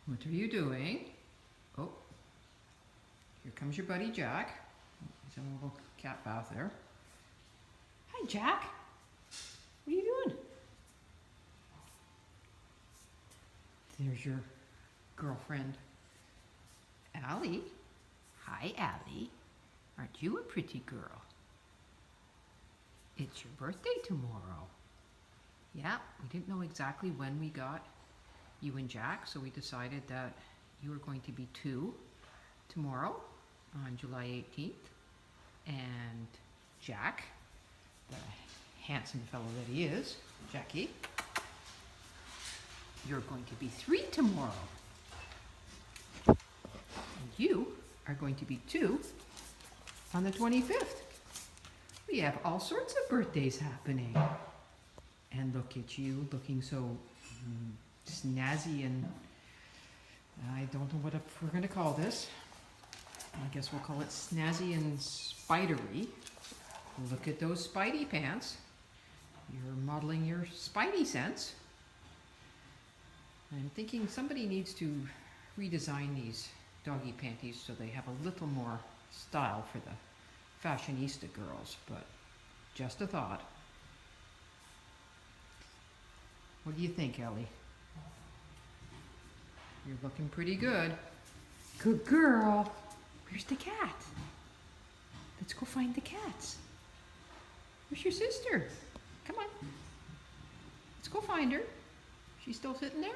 What are you doing? Oh, here comes your buddy Jack. He's in a little cat bath there. Hi, Jack. What are you doing? There's your girlfriend, Ellie. Hi, Ellie. Aren't you a pretty girl? It's your birthday tomorrow. Yeah, we didn't know exactly when we got you and Jack, so we decided that you were going to be 2 tomorrow on July 18th. And Jack, the handsome fellow that he is, Jackie, you're going to be 3 tomorrow. And you are going to be 2 on the 25th. We have all sorts of birthdays happening. And look at you, looking so snazzy and I don't know what we're going to call this. I guess we'll call it snazzy and spidery. Look at those Spidey pants. You're modeling your Spidey sense. I'm thinking somebody needs to redesign these doggy panties so they have a little more style for the fashionista girls, but just a thought. What do you think, Ellie? You're looking pretty good. Good girl. Where's the cat? Let's go find the cats. Where's your sister? Come on. Let's go find her. She's still sitting there?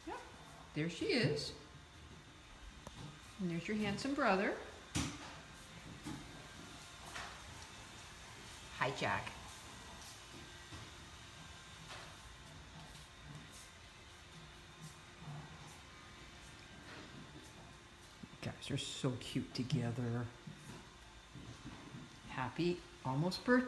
Yep. There she is. And there's your handsome brother. Hi, Jack. You guys are so cute together. Happy almost birthday.